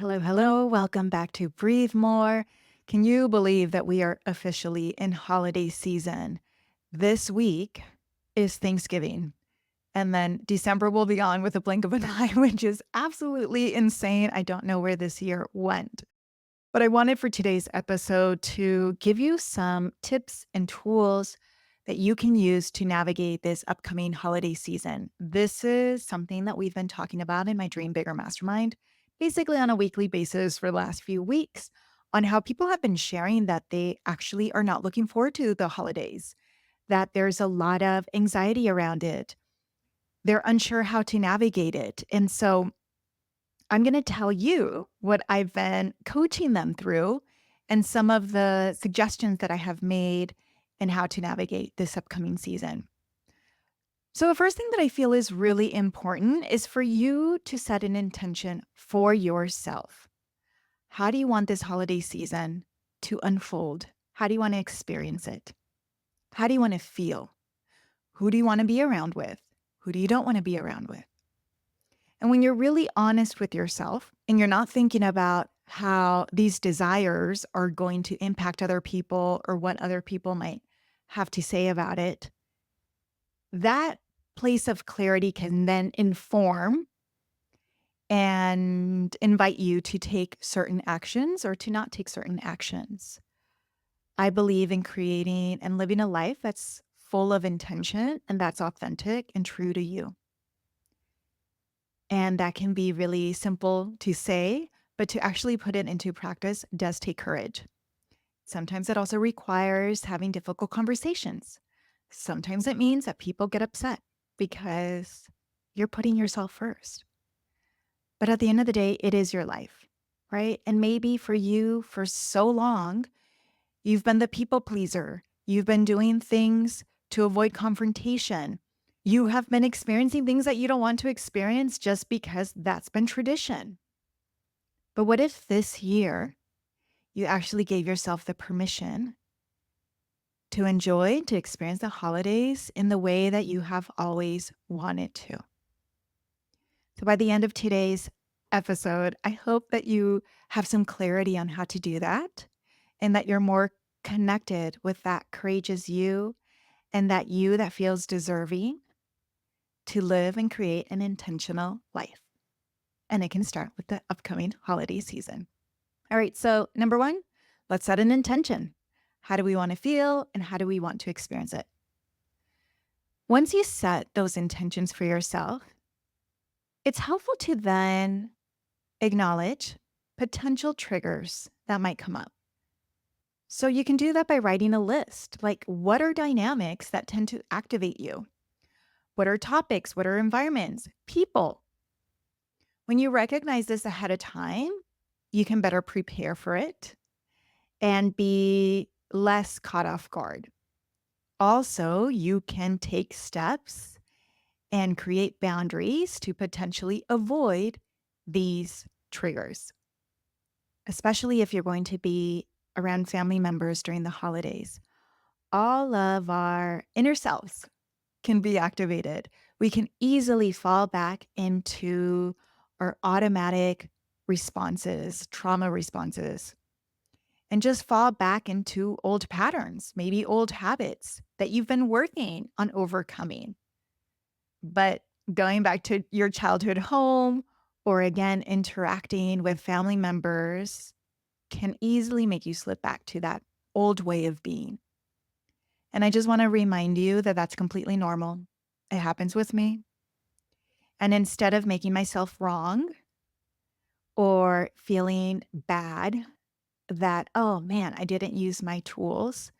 Hello, hello. Welcome back to Breathe More. Can you believe that we are officially in holiday season? This week is Thanksgiving, and then December will be on with a blink of an eye, which is absolutely insane. I don't know where this year went. But I wanted for today's episode to give you some tips and tools that you can use to navigate this upcoming holiday season. This is something that we've been talking about in my Dream Bigger Mastermind, basically on a weekly basis for the last few weeks, on how people have been sharing that they actually are not looking forward to the holidays, that there's a lot of anxiety around it. They're unsure how to navigate it. And so I'm going to tell you what I've been coaching them through and some of the suggestions that I have made and how to navigate this upcoming season. So, the first thing that I feel is really important is for you to set an intention for yourself. How do you want this holiday season to unfold? How do you want to experience it? How do you want to feel? Who do you want to be around with? Who do you don't want to be around with? And when you're really honest with yourself and you're not thinking about how these desires are going to impact other people or what other people might have to say about it, that place of clarity can then inform and invite you to take certain actions or to not take certain actions. I believe in creating and living a life that's full of intention and that's authentic and true to you. And that can be really simple to say, but to actually put it into practice does take courage. Sometimes it also requires having difficult conversations. Sometimes it means that people get upset because you're putting yourself first. But at the end of the day, it is your life, right? And maybe for you, for so long, you've been the people pleaser. You've been doing things to avoid confrontation. You have been experiencing things that you don't want to experience just because that's been tradition. But what if this year you actually gave yourself the permission to enjoy, to experience the holidays in the way that you have always wanted to? So by the end of today's episode, I hope that you have some clarity on how to do that and that you're more connected with that courageous you and that you that feels deserving to live and create an intentional life. And it can start with the upcoming holiday season. All right, so number one, let's set an intention. How do we want to feel and how do we want to experience it? Once you set those intentions for yourself, it's helpful to then acknowledge potential triggers that might come up. So you can do that by writing a list. Like, what are dynamics that tend to activate you? What are topics? What are environments? People. When you recognize this ahead of time, you can better prepare for it and be less caught off guard. Also, you can take steps and create boundaries to potentially avoid these triggers, especially if you're going to be around family members during the holidays. All of our inner selves can be activated. We can easily fall back into our automatic responses, trauma responses, and just fall back into old patterns, maybe old habits that you've been working on overcoming. But going back to your childhood home or again, interacting with family members can easily make you slip back to that old way of being. And I just want to remind you that that's completely normal. It happens with me. And instead of making myself wrong or feeling bad that, oh man, I didn't use my tools,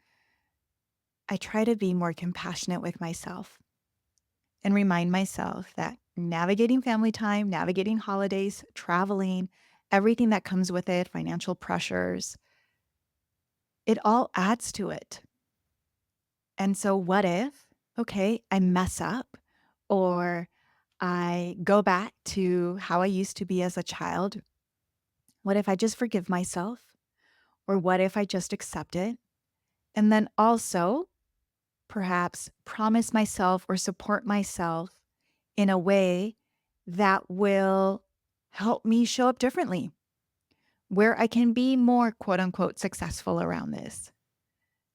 I try to be more compassionate with myself and remind myself that navigating family time, navigating holidays, traveling, everything that comes with it, financial pressures, it all adds to it. And so, what if, okay, I mess up or I go back to how I used to be as a child? What if I just forgive myself? Or what if I just accept it? And then also, perhaps promise myself or support myself in a way that will help me show up differently. where I can be more quote unquote successful around this,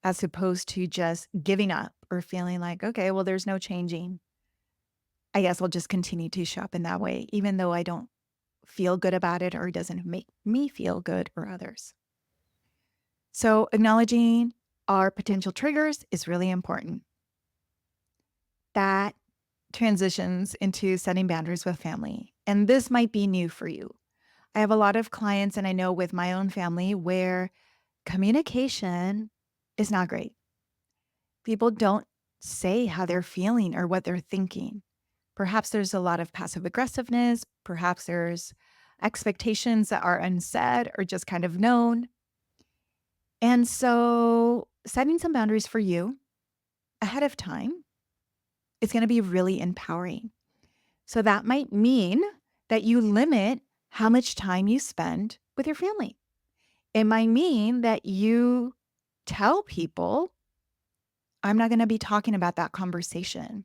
as opposed to just giving up or feeling like, okay, well, there's no changing. I guess I'll just continue to shop in that way, even though I don't feel good about it or it doesn't make me feel good or others. So, acknowledging our potential triggers is really important. That transitions into setting boundaries with family. And this might be new for you. I have a lot of clients, and I know with my own family, where communication is not great. People don't say how they're feeling or what they're thinking. Perhaps there's a lot of passive aggressiveness. Perhaps there's expectations that are unsaid or just kind of known. And so, setting some boundaries for you ahead of time is going to be really empowering. So, that might mean that you limit how much time you spend with your family. It might mean that you tell people, I'm not going to be talking about that conversation,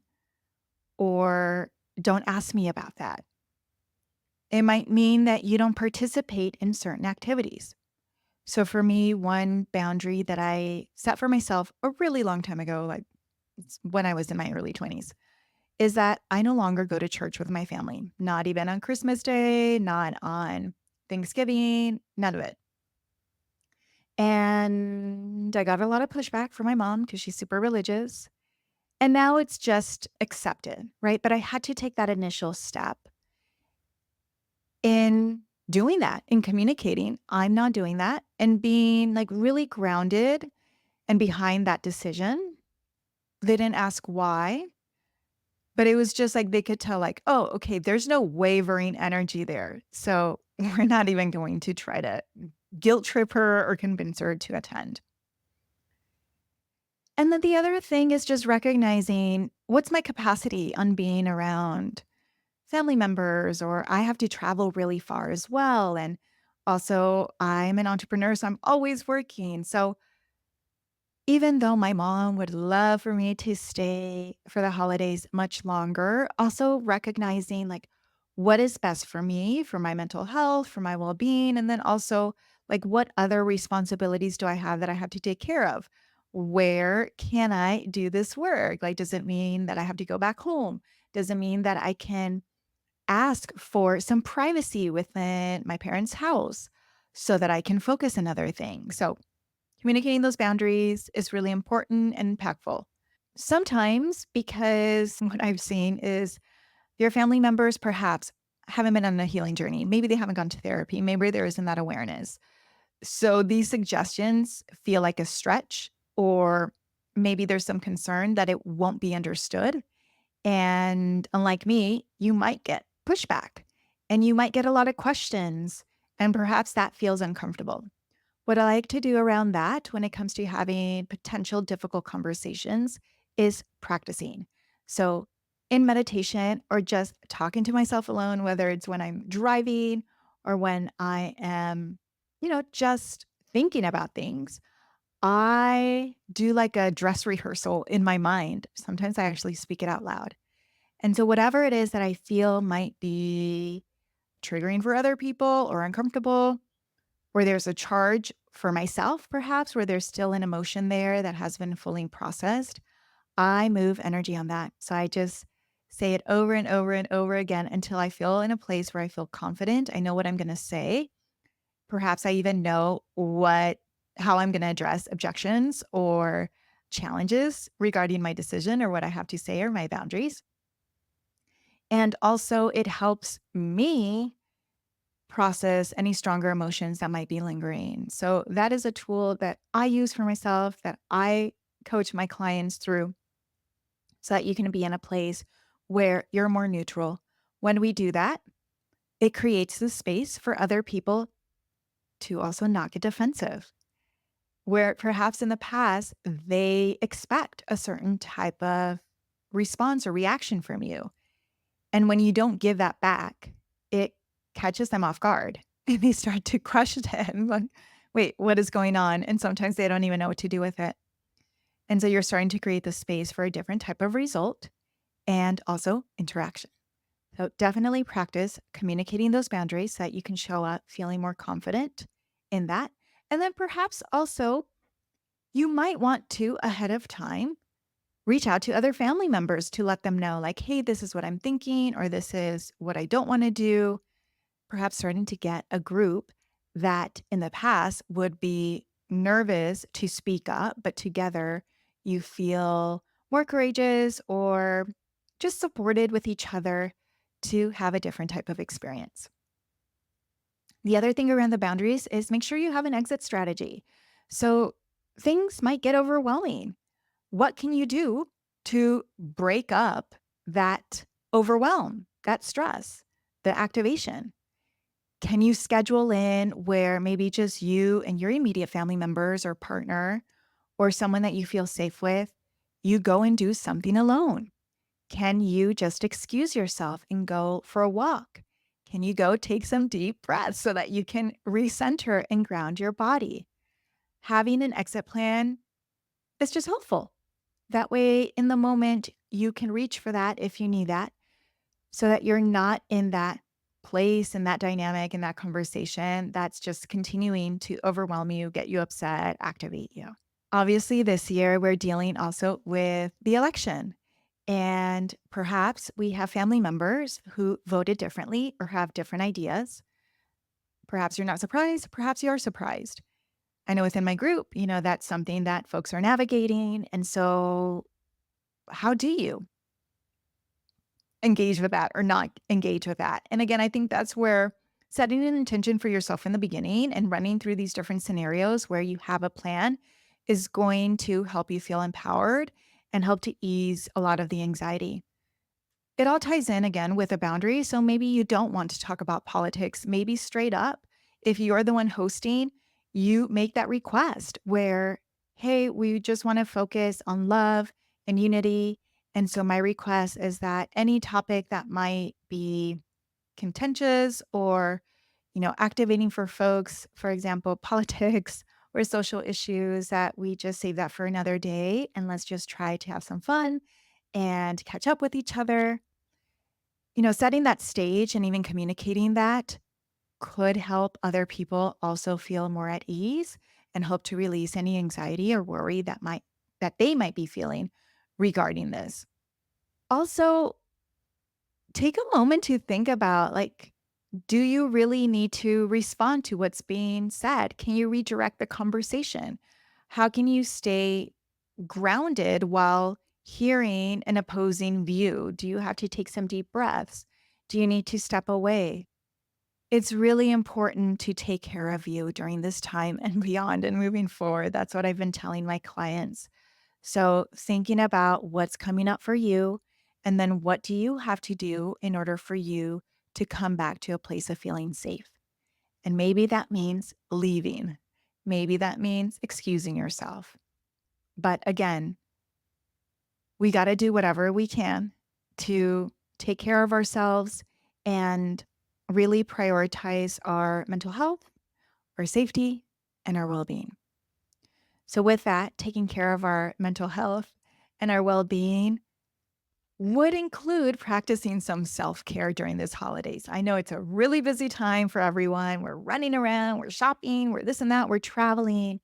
or don't ask me about that. It might mean that you don't participate in certain activities. So for me, one boundary that I set for myself a really long time ago, like it's when I was in my early 20s, is that I no longer go to church with my family, not even on Christmas Day, not on Thanksgiving, none of it. And I got a lot of pushback from my mom because she's super religious. And now it's just accepted, right? But I had to take that initial step in doing that, in communicating, I'm not doing that, and being like really grounded and behind that decision. They didn't ask why, but it was just like they could tell, like, oh, okay, there's no wavering energy there. So we're not even going to try to guilt trip her or convince her to attend. And then the other thing is just recognizing what's my capacity on being around family members, or I have to travel really far as well. And also, I'm an entrepreneur, so I'm always working. So, even though my mom would love for me to stay for the holidays much longer, also recognizing like what is best for me, for my mental health, for my well being, and then also like what other responsibilities do I have that I have to take care of? Where can I do this work? Like, does it mean that I have to go back home? Does it mean that I can ask for some privacy within my parents' house so that I can focus on other things? So, communicating those boundaries is really important and impactful. Sometimes, because what I've seen is your family members perhaps haven't been on a healing journey. Maybe they haven't gone to therapy. Maybe there isn't that awareness. So these suggestions feel like a stretch, or maybe there's some concern that it won't be understood. And unlike me, you might get pushback and you might get a lot of questions, and perhaps that feels uncomfortable. What I like to do around that when it comes to having potential difficult conversations is practicing. So, in meditation or just talking to myself alone, whether it's when I'm driving or when I am, just thinking about things, I do like a dress rehearsal in my mind. Sometimes I actually speak it out loud. And so, whatever it is that I feel might be triggering for other people or uncomfortable, where there's a charge for myself, perhaps, where there's still an emotion there that has been fully processed, I move energy on that. So I just say it over and over and over again until I feel in a place where I feel confident. I know what I'm going to say. Perhaps I even know how I'm going to address objections or challenges regarding my decision or what I have to say or my boundaries. And also, it helps me process any stronger emotions that might be lingering. So that is a tool that I use for myself, that I coach my clients through, so that you can be in a place where you're more neutral. When we do that, it creates the space for other people to also not get defensive, where perhaps in the past they expect a certain type of response or reaction from you. And when you don't give that back, it catches them off guard and they start to question it. Like, wait, what is going on? And sometimes they don't even know what to do with it. And so you're starting to create the space for a different type of result and also interaction. So definitely practice communicating those boundaries so that you can show up feeling more confident in that. And then perhaps also you might want to, ahead of time, reach out to other family members to let them know, like, hey, this is what I'm thinking, or this is what I don't want to do. Perhaps starting to get a group that in the past would be nervous to speak up, but together you feel more courageous or just supported with each other to have a different type of experience. The other thing around the boundaries is make sure you have an exit strategy. So things might get overwhelming. What can you do to break up that overwhelm, that stress, the activation? Can you schedule in where maybe just you and your immediate family members or partner or someone that you feel safe with, you go and do something alone? Can you just excuse yourself and go for a walk? Can you go take some deep breaths so that you can recenter and ground your body? Having an exit plan is just helpful. That way, in the moment, you can reach for that if you need that so that you're not in that place and that dynamic and that conversation that's just continuing to overwhelm you, get you upset, activate you. Obviously, this year we're dealing also with the election. And perhaps we have family members who voted differently or have different ideas. Perhaps you're not surprised. Perhaps you are surprised. I know within my group, that's something that folks are navigating. And so, how do you engage with that or not engage with that? And again, I think that's where setting an intention for yourself in the beginning and running through these different scenarios where you have a plan is going to help you feel empowered and help to ease a lot of the anxiety. It all ties in again with a boundary. So maybe you don't want to talk about politics. Maybe straight up, if you're the one hosting, you make that request where, hey, we just want to focus on love and unity. And so my request is that any topic that might be contentious or, activating for folks, for example, politics or social issues, that we just save that for another day and let's just try to have some fun and catch up with each other. Setting that stage and even communicating that could help other people also feel more at ease and help to release any anxiety or worry that they might be feeling regarding this. Also, take a moment to think about, like, do you really need to respond to what's being said? Can you redirect the conversation? How can you stay grounded while hearing an opposing view? Do you have to take some deep breaths? Do you need to step away? It's really important to take care of you during this time and beyond and moving forward. That's what I've been telling my clients. So, thinking about what's coming up for you, and then what do you have to do in order for you to come back to a place of feeling safe? And maybe that means leaving. Maybe that means excusing yourself. But again, we got to do whatever we can to take care of ourselves and really prioritize our mental health, our safety, and our well being. So, with that, taking care of our mental health and our well being would include practicing some self care during this holidays. I know it's a really busy time for everyone. We're running around, we're shopping, we're this and that, we're traveling.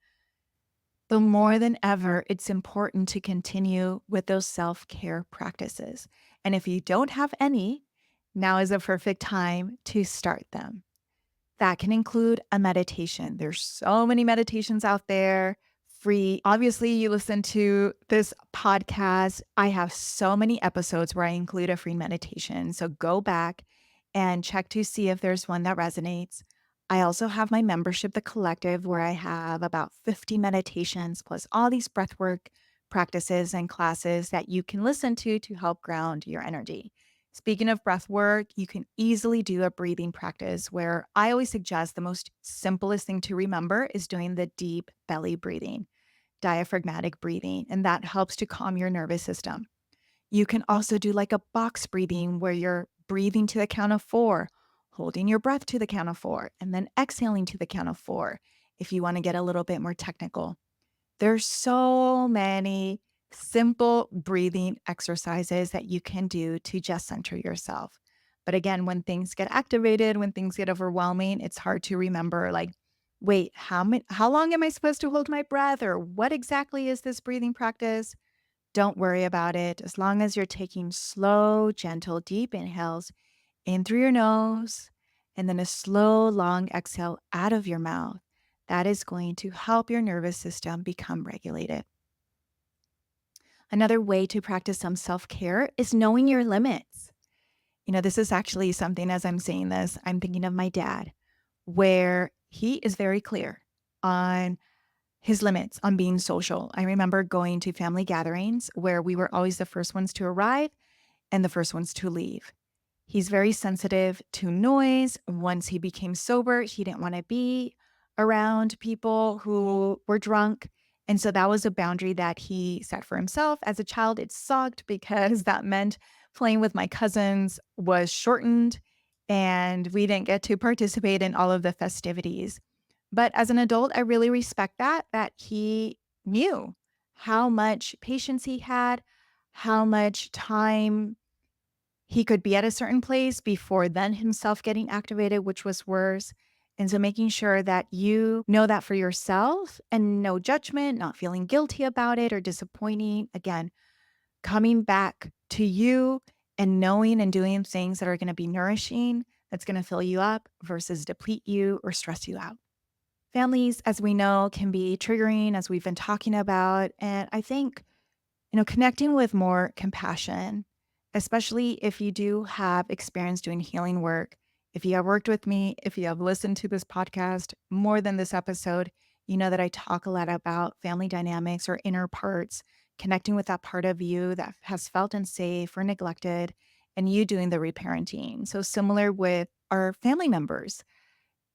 But more than ever, it's important to continue with those self care practices. And if you don't have any, now is a perfect time to start them. That can include a meditation. There's so many meditations out there, free. Obviously, you listen to this podcast. I have so many episodes where I include a free meditation. So go back and check to see if there's one that resonates. I also have my membership, The Collective, where I have about 50 meditations plus all these breathwork practices and classes that you can listen to help ground your energy. Speaking of breath work, you can easily do a breathing practice where I always suggest the most simplest thing to remember is doing the deep belly breathing, diaphragmatic breathing, and that helps to calm your nervous system. You can also do like a box breathing where you're breathing to the count of 4, holding your breath to the count of 4, and then exhaling to the count of 4 if you want to get a little bit more technical. There's so many simple breathing exercises that you can do to just center yourself. But again, when things get activated, when things get overwhelming, it's hard to remember, like, Wait, how long am I supposed to hold my breath, or what exactly is this breathing practice? Don't worry about it. As long as you're taking slow, gentle, deep inhales in through your nose and then a slow, long exhale out of your mouth, that is going to help your nervous system become regulated. Another way to practice some self care is knowing your limits. This is actually something, as I'm saying this, I'm thinking of my dad, where he is very clear on his limits on being social. I remember going to family gatherings where we were always the first ones to arrive and the first ones to leave. He's very sensitive to noise. Once he became sober, he didn't want to be around people who were drunk. And so that was a boundary that he set for himself. As a child, it sucked because that meant playing with my cousins was shortened and we didn't get to participate in all of the festivities. But as an adult, I really respect that he knew how much patience he had, how much time he could be at a certain place before then himself getting activated, which was worse. And so making sure that you know that for yourself and no judgment, not feeling guilty about it or disappointing. Again, coming back to you and knowing and doing things that are going to be nourishing, that's going to fill you up versus deplete you or stress you out. Families, as we know, can be triggering, as we've been talking about. And I think connecting with more compassion, especially if you do have experience doing healing work. If you have worked with me, if you have listened to this podcast more than this episode, you know that I talk a lot about family dynamics or inner parts, connecting with that part of you that has felt unsafe or neglected, and you doing the reparenting. So, similar with our family members,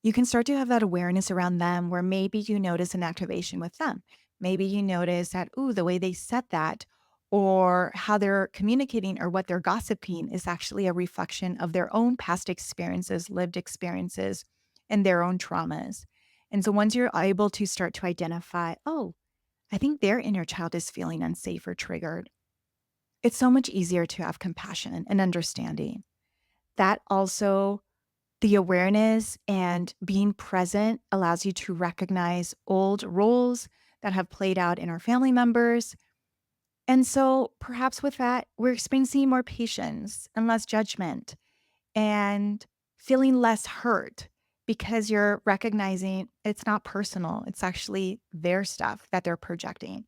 you can start to have that awareness around them where maybe you notice an activation with them. Maybe you notice that, ooh, the way they said that or how they're communicating or what they're gossiping is actually a reflection of their own past experiences, lived experiences, and their own traumas. And so once you're able to start to identify, oh, I think their inner child is feeling unsafe or triggered, it's so much easier to have compassion and understanding. That also the awareness and being present allows you to recognize old roles that have played out in our family members. And so perhaps with that, we're experiencing more patience and less judgment and feeling less hurt because you're recognizing it's not personal. It's actually their stuff that they're projecting.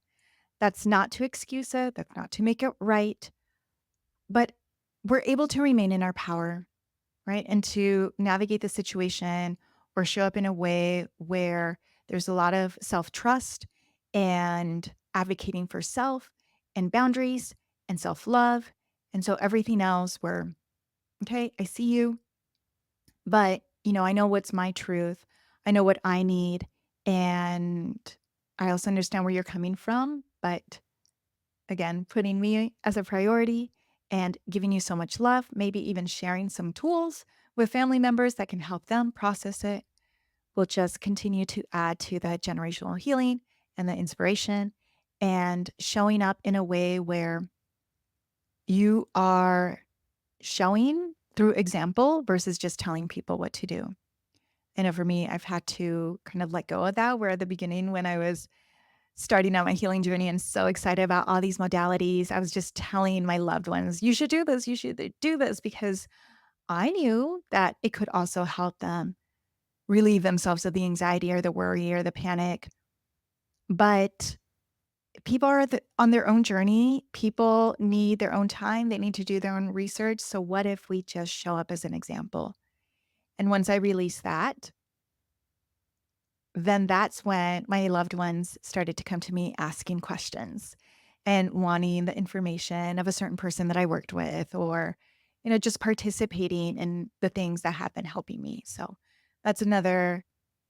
That's not to excuse it, that's not to make it right, but we're able to remain in our power, right? And to navigate the situation or show up in a way where there's a lot of self trust and advocating for self and boundaries and self love. And so everything else where, okay, I see you, but I know what's my truth. I know what I need. And I also understand where you're coming from. But again, putting me as a priority and giving you so much love, maybe even sharing some tools with family members that can help them process it will just continue to add to the generational healing and the inspiration and showing up in a way where you are showing through example versus just telling people what to do. For me, I've had to kind of let go of that, where at the beginning when I was starting out my healing journey and so excited about all these modalities, I was just telling my loved ones, you should do this, you should do this, because I knew that it could also help them relieve themselves of the anxiety or the worry or the panic. But people are on their own journey. People need their own time. They need to do their own research. So, what if we just show up as an example? And once I release that, then that's when my loved ones started to come to me asking questions and wanting the information of a certain person that I worked with or, just participating in the things that have been helping me. So that's another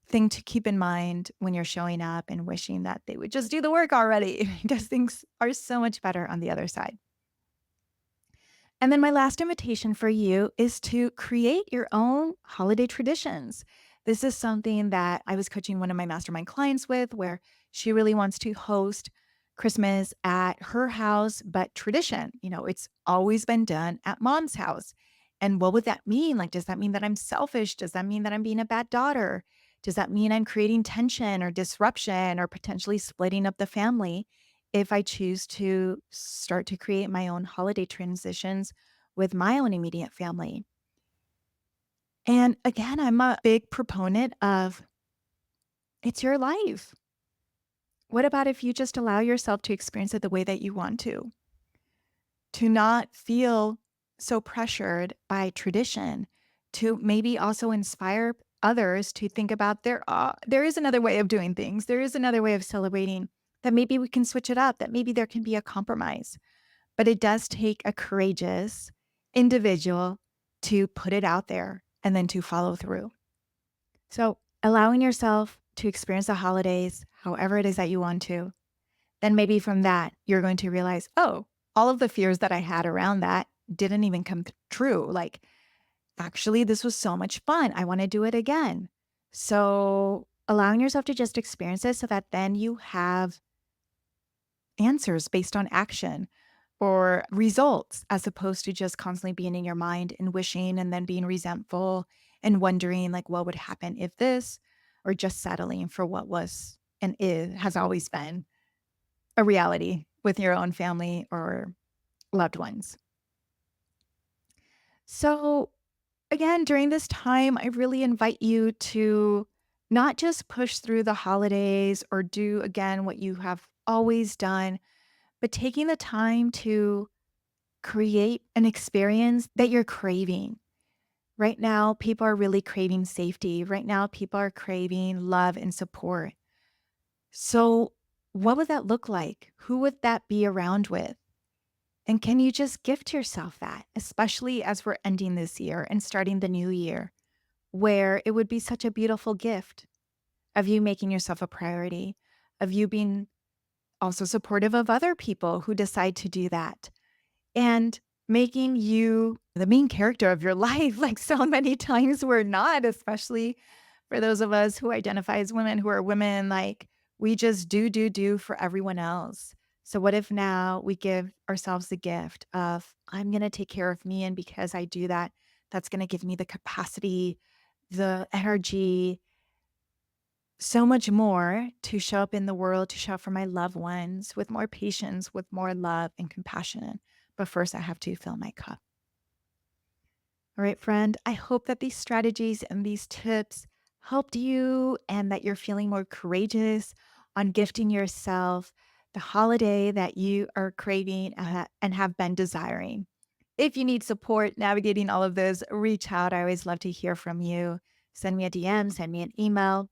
thing to keep in mind when you're showing up and wishing that they would just do the work already because things are so much better on the other side. And then my last invitation for you is to create your own holiday traditions. This is something that I was coaching one of my mastermind clients with, where she really wants to host Christmas at her house, but tradition. It's always been done at mom's house. And what would that mean? Like, does that mean that I'm selfish? Does that mean that I'm being a bad daughter? Does that mean I'm creating tension or disruption or potentially splitting up the family if I choose to start to create my own holiday transitions with my own immediate family? And again, I'm a big proponent of it's your life. What about if you just allow yourself to experience it the way that you want to not feel so pressured by tradition, to maybe also inspire others to think about there is another way of doing things. There is another way of celebrating that maybe we can switch it up, that maybe there can be a compromise. But it does take a courageous individual to put it out there and then to follow through. So, allowing yourself to experience the holidays however it is that you want to, then maybe from that, you're going to realize, oh, all of the fears that I had around that didn't even come true. Like, actually, this was so much fun. I want to do it again. So, allowing yourself to just experience it so that then you have answers based on action or results as opposed to just constantly being in your mind and wishing and then being resentful and wondering like what would happen if this, or just settling for what was and is has always been a reality with your own family or loved ones. So, again, during this time, I really invite you to not just push through the holidays or do again what you have always done, but taking the time to create an experience that you're craving. Right now, people are really craving safety. Right now, people are craving love and support. So, what would that look like? Who would that be around with? And can you just gift yourself that, especially as we're ending this year and starting the new year, where it would be such a beautiful gift of you making yourself a priority, of you being also supportive of other people who decide to do that, and making you the main character of your life, like so many times we're not, especially for those of us who identify as women who are women, like we just do for everyone else. So what if now we give ourselves the gift of I'm going to take care of me, and because I do that, that's going to give me the capacity, the energy, so much more to show up in the world, to show up for my loved ones with more patience, with more love and compassion. But first, I have to fill my cup. All right, friend, I hope that these strategies and these tips helped you and that you're feeling more courageous on gifting yourself the holiday that you are craving and have been desiring. If you need support navigating all of this, reach out. I always love to hear from you. Send me a DM, send me an email.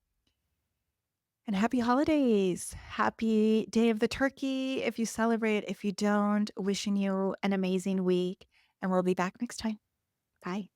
And happy holidays. Happy Day of the Turkey if you celebrate. If you don't, wishing you an amazing week. And we'll be back next time. Bye.